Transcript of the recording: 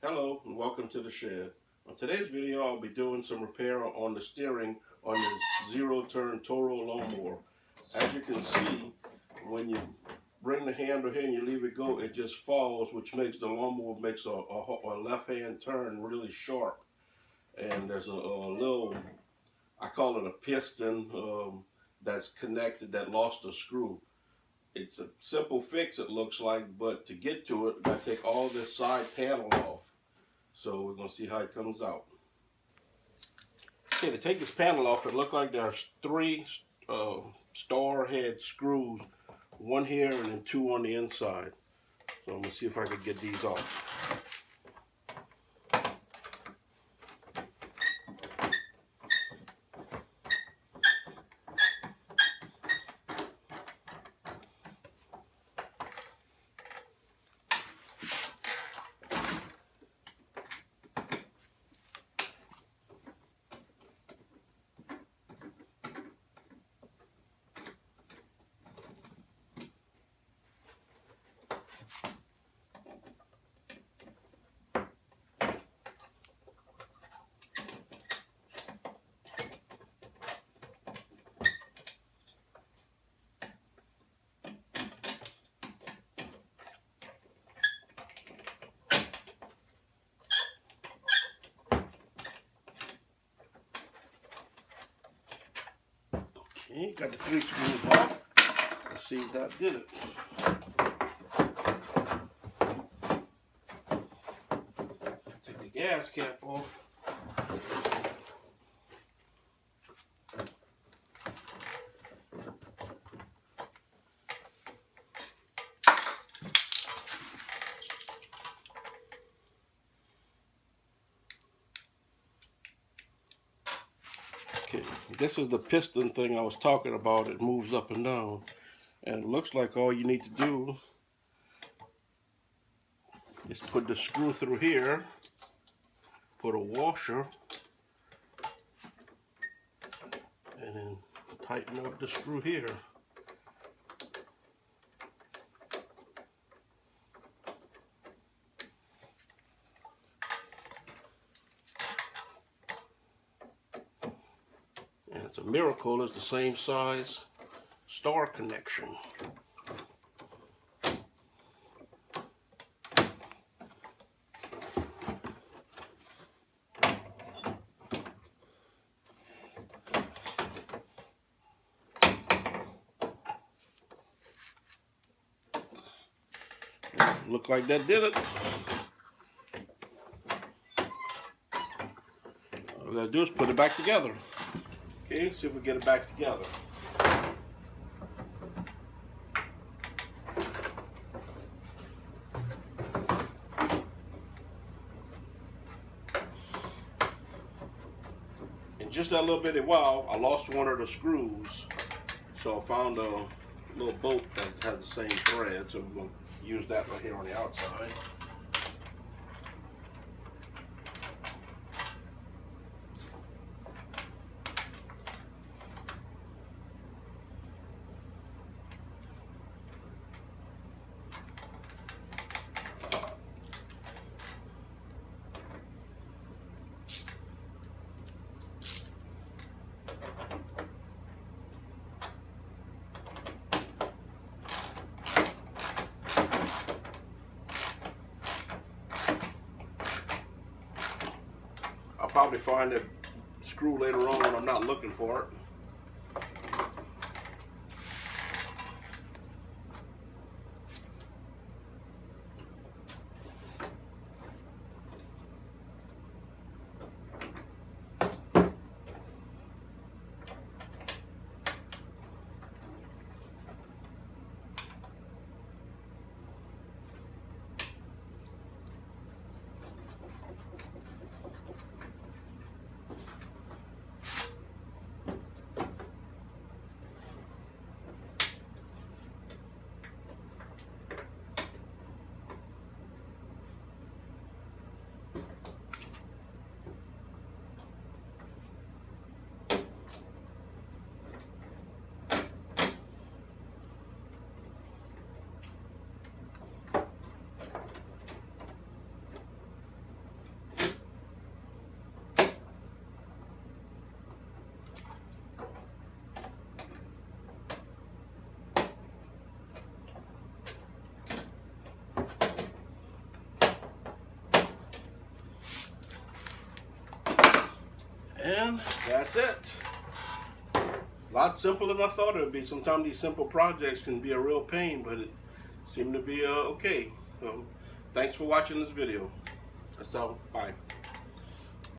Hello and welcome to the shed. On today's video I'll be doing some repair on the steering on this zero-turn Toro lawnmower. As you can see, when you bring the handle here and you leave it go, it just falls, which makes the lawnmower makes a left-hand turn really sharp. And there's a little, I call it a piston, that's connected that lost a screw. It's a simple fix, it looks like, but to get to it, I gotta take all this side panel off. So we're going to see how it comes out. Okay, to take this panel off, it looks like there's three star head screws, one here and then two on the inside. So I'm going to see if I can get these off. Okay, got the three screws off. Let's see if that did it. Take the gas cap off. Okay, this is the piston thing I was talking about. It moves up and down. And it looks like all you need to do is put the screw through here, put a washer, and then tighten up the screw here. And it's a miracle, it's the same size star connection. Look like that did it. All we gotta do is put it back together. Okay, see if we get it back together. In just that little bitty while, I lost one of the screws. So I found a little bolt that has the same thread, so we're going to use that right here on the outside. I'll probably find a screw later on when I'm not looking for it. And that's it. A lot simpler than I thought it would be. Sometimes these simple projects can be a real pain, but it seemed to be okay. So thanks for watching this video. That's all. Bye.